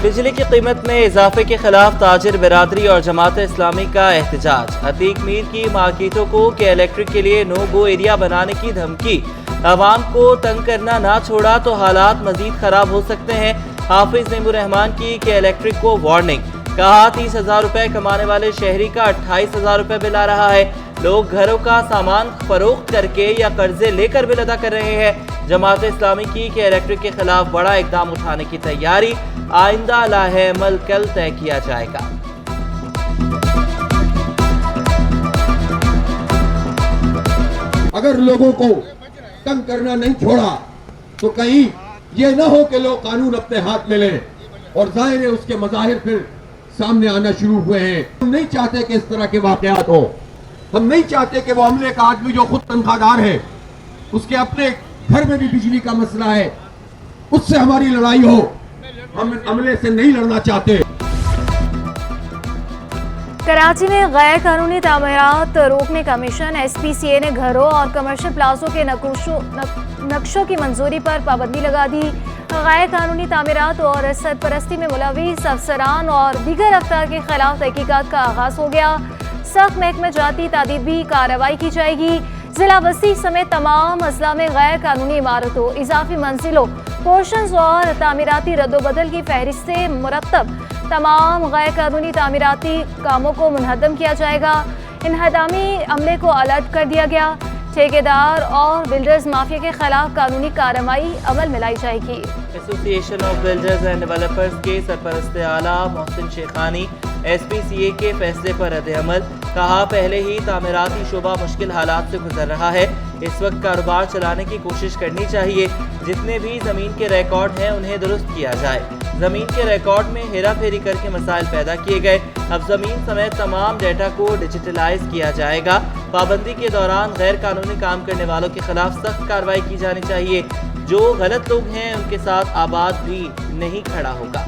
بجلی کی قیمت میں اضافے کے خلاف تاجر برادری اور جماعت اسلامی کا احتجاج۔ عتیق میر کی مارکیٹوں کو کے الیکٹرک کے لیے نو گو ایریا بنانے کی دھمکی۔ عوام کو تنگ کرنا نہ چھوڑا تو حالات مزید خراب ہو سکتے ہیں۔ حافظ نعیم الرحمان کی کے الیکٹرک کو وارننگ۔ کہا 30,000 روپے کمانے والے شہری کا 28,000 روپے بل آ رہا ہے۔ لوگ گھروں کا سامان فروخت کر کے یا قرضے لے کر بل ادا کر رہے ہیں۔ جماعت اسلامی کی کے الیکٹرک کے خلاف بڑا اقدام اٹھانے کی تیاری۔ آئندہ لائحہ عمل کل طے کیا جائے گا۔ اگر لوگوں کو تنگ کرنا نہیں چھوڑا تو کہیں یہ نہ ہو کہ لوگ قانون اپنے ہاتھ میں لیں، اور ظاہر ہے اس کے مظاہر پھر سامنے آنا شروع ہوئے ہیں۔ ہم نہیں چاہتے کہ اس طرح کے واقعات ہوں۔ ہم نہیں چاہتے کہ وہ عملے کا آدمی جو خود تنخواہ دار ہے، اس کے اپنے گھر میں بھی بجلی کا مسئلہ ہے، اس سے ہماری لڑائی ہو۔ ہم عملے سے نہیں لڑنا چاہتے۔ کراچی میں غیر قانونی تعمیرات روکنے کا مشن۔ ایس پی سی اے نے گھروں اور کمرشل پلازوں کے نقشوں کی منظوری پر پابندی لگا دی۔ غیر قانونی تعمیرات اور سرپرستی میں ملوث افسران اور دیگر افراد کے خلاف تحقیقات کا آغاز ہو گیا۔ سخت محکمہ جاتی تعدیبی کارروائی کی جائے گی۔ ضلع بستی سمیت تمام اضلاع میں غیر قانونی عمارتوں، اضافی منزلوں، پورشنز اور تعمیراتی رد و بدل کی فہرستیں مرتب۔ تمام غیر قانونی تعمیراتی کاموں کو منہدم کیا جائے گا۔ انہدامی عملے کو الرٹ کر دیا گیا۔ ٹھیکیدار اور بلڈرز مافیا کے خلاف قانونی کارروائی عمل میں لائی جائے گی۔ ایسوسی ایشن آف بلڈرز اینڈ ڈیولپرز کے سرپرست اعلیٰ محسن شیخانی ایس پی سی اے کے فیصلے پر رد عمل۔ کہا پہلے ہی تعمیراتی شعبہ مشکل حالات سے گزر رہا ہے، اس وقت کاروبار چلانے کی کوشش کرنی چاہیے۔ جتنے بھی زمین کے ریکارڈ ہیں انہیں درست کیا جائے۔ زمین کے ریکارڈ میں ہیرا پھیری کر کے مسائل پیدا کیے گئے۔ اب زمین سمیت تمام ڈیٹا کو ڈیجیٹلائز کیا جائے گا۔ پابندی کے دوران غیر قانونی کام کرنے والوں کے خلاف سخت کارروائی کی جانی چاہیے۔ جو غلط لوگ ہیں ان کے ساتھ آباد بھی نہیں کھڑا ہوگا۔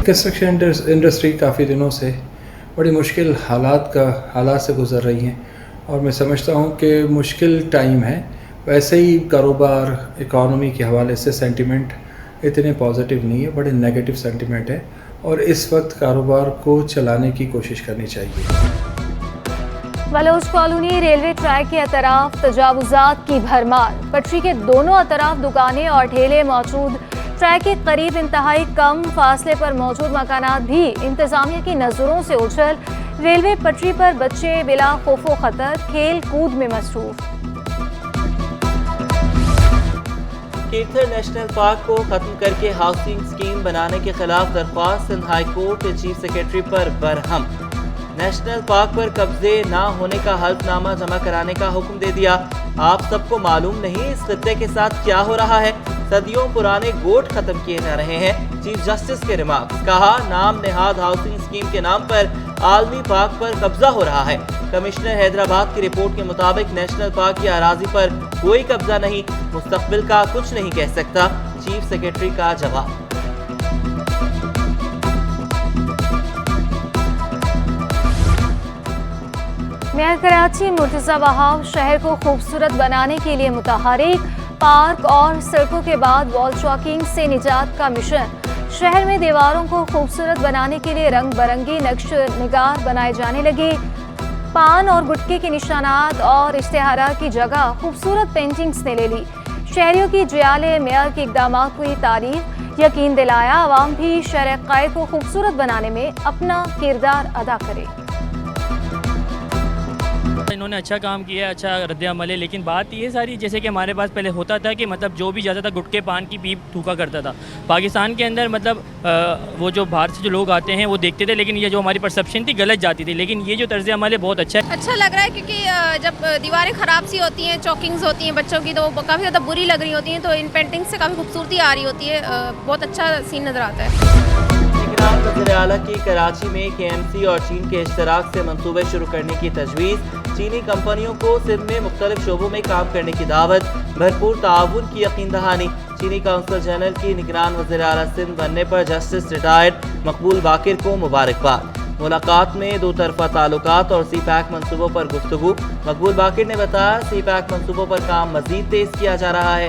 کنسٹرکشن انڈسٹری کافی دنوں سے بڑی مشکل حالات سے گزر رہی ہیں، اور میں سمجھتا ہوں کہ مشکل ٹائم ہے۔ ویسے ہی کاروبار اکانومی کے حوالے سے سینٹیمنٹ اتنے پازیٹیو نہیں ہے، بڑے نیگیٹو سینٹیمنٹ ہے، اور اس وقت کاروبار کو چلانے کی کوشش کرنی چاہیے۔ بلوچ کالونی ریلوے ٹریک کے اطراف تجاوزات کی بھرمار۔ پٹری کے دونوں اطراف دکانیں اور ٹھیلے موجود۔ ٹریک کے قریب انتہائی کم فاصلے پر موجود مکانات بھی انتظامیہ کی نظروں سے اوجھل۔ ریلوے پٹری پر بچے بلا خوف و خطر کھیل کود میں مصروف۔ کیرتھر نیشنل پارک کو ختم کر کے ہاؤسنگ اسکیم بنانے کے خلاف درخواست Sindh high court chief secretary پر برہم۔ نیشنل پارک پر قبضے نہ ہونے کا حلف نامہ جمع کرانے کا حکم دے دیا۔ آپ سب کو معلوم نہیں اس خطے کے ساتھ کیا ہو رہا ہے؟ صدیوں پرانے گوٹ ختم کیے جا رہے ہیں۔ چیف جسٹس کے ریمارکس۔ کہا نام نہاد ہاؤسنگ اسکیم کے نام پر عالمی پارک پر قبضہ ہو رہا ہے۔ کمشنر حیدرآباد کی رپورٹ کے مطابق نیشنل پارک کی اراضی پر کوئی قبضہ نہیں، مستقبل کا کچھ نہیں کہہ سکتا۔ چیف سیکرٹری کا جواب۔ میئر کراچی مرتضی وہاب شہر کو خوبصورت بنانے کے لیے متحرک۔ پارک اور سڑکوں کے بعد وال چاکنگ سے نجات کا مشن۔ شہر میں دیواروں کو خوبصورت بنانے کے لیے رنگ برنگی نقش نگار بنائے جانے لگے۔ پان اور گٹکے کے نشانات اور اشتہارات کی جگہ خوبصورت پینٹنگز نے لے لی۔ شہریوں کی جیالے میئر کے اقدامات کو یہ تعریف، یقین دلایا عوام بھی شہر قائد کو خوبصورت بنانے میں اپنا کردار ادا کرے۔ انہوں نے اچھا کام کیا ہے، اچھا رد عمل ہے، لیکن بات یہ ساری جیسے کہ ہمارے پاس پہلے ہوتا تھا کہ مطلب جو بھی جاتا تھا گٹکے پان کی پیپ تھوکا کرتا تھا پاکستان کے اندر، مطلب وہ جو باہر سے جو لوگ آتے ہیں وہ دیکھتے تھے، لیکن یہ جو ہماری پرسیپشن تھی غلط جاتی تھی، لیکن یہ جو طرز عمل ہے بہت اچھا ہے۔ اچھا لگ رہا ہے کیونکہ جب دیواریں خراب سی ہوتی ہیں، چاکنگز ہوتی ہیں بچوں کی، تو وہ کافی زیادہ بری لگ رہی ہوتی ہیں، تو ان پینٹنگ سے کافی خوبصورتی آ رہی ہوتی ہے، بہت اچھا سین نظر آتا ہے۔ نگران وزیر اعلیٰ کی کراچی میں کے ایم سی اور چین کے اشتراک سے منصوبے شروع کرنے کی تجویز۔ چینی کمپنیوں کو سندھ میں مختلف شعبوں میں کام کرنے کی دعوت، بھرپور تعاون کی یقین دہانی۔ چینی کونسل جنرل کی نگران وزیر اعلیٰ سندھ بننے پر جسٹس ریٹائرڈ مقبول باقر کو مبارکباد۔ ملاقات میں دو طرفہ تعلقات اور سی پیک منصوبوں پر گفتگو۔ مقبول باقر نے بتایا سی پیک منصوبوں پر کام مزید تیز کیا جا رہا ہے۔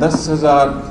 10,000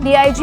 DIG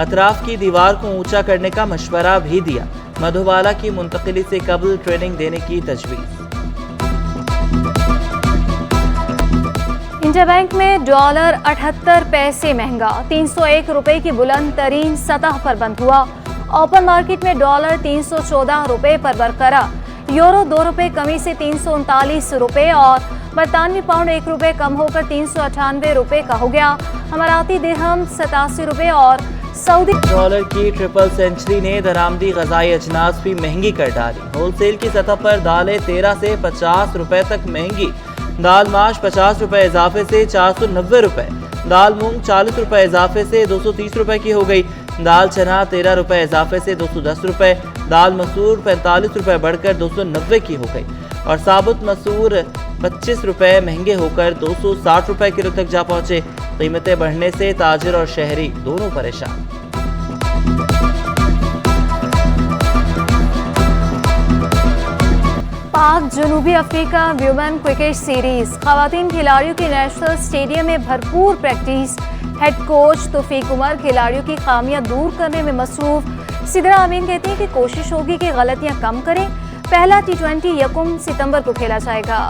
اطراف کی دیوار کو اونچا کرنے کا مشورہ بھی دیا. مدھوبالا کی منتقلی سے قبل ٹریننگ دینے کی تجویز. انڈیا بینک میں ڈالر 78 پیسے مہنگا 301 روپے کی بلند ترین سطح پر بند ہوا. اوپن مارکیٹ میں ڈالر 314 روپے پر برقرار. یورو 2 روپے کمی سے 339 روپے اور برطانوی پاؤنڈ 1 روپے کم ہو کر 398 روپے کا ہو گیا. اماراتی درہم 87 روپے اور سعودی ڈالر کی ٹرپل سینچری نے درآمدی غذائی اجناس بھی مہنگی کر ڈالی. ہول سیل کی سطح پر دالیں 13 سے 50 روپے تک مہنگی. دال ماش 50 روپے اضافے سے 490 روپے. دال مونگ 40 روپے اضافے سے 230 روپے کی ہو گئی. دال چنا 13 روپے اضافے سے 210 روپے. دال مسور 45 روپے بڑھ کر 290 کی ہو گئی اور ثابت مسور 25 روپے مہنگے ہو کر 260 روپے کلو تک جا پہنچے. قیمتیں بڑھنے سے تاجر اور شہری دونوں پریشان. پاک جنوبی افریقہ ویمن کرکٹ سیریز. خواتین کھلاڑیوں کی نیشنل اسٹیڈیم میں بھرپور پریکٹس. ہیڈ کوچ توفیق عمر کھلاڑیوں کی خامیاں دور کرنے میں مصروف. سدرا امین کہتے ہیں کہ کوشش ہوگی کہ غلطیاں کم کریں. پہلا T20 یکم ستمبر کو کھیلا جائے گا.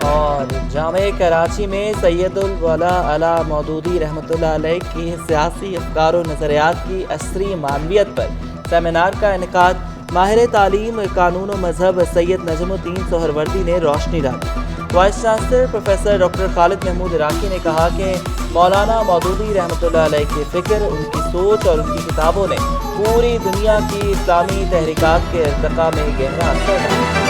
اور جامعہ کراچی میں سید الولا علی مودودی رحمۃ اللہ علیہ کی سیاسی افکار و نظریات کی عصری معنویت پر سیمینار کا انعقاد. ماہر تعلیم قانون و مذہب سید نجم الدین سہروردی نے روشنی ڈالی. وائس چانسلر پروفیسر ڈاکٹر خالد محمود عراقی نے کہا کہ مولانا مودودی رحمۃ اللہ علیہ کی فکر، ان کی سوچ اور ان کی کتابوں نے پوری دنیا کی اسلامی تحریکات کے ارتقاء میں گہرا اثر ڈالا.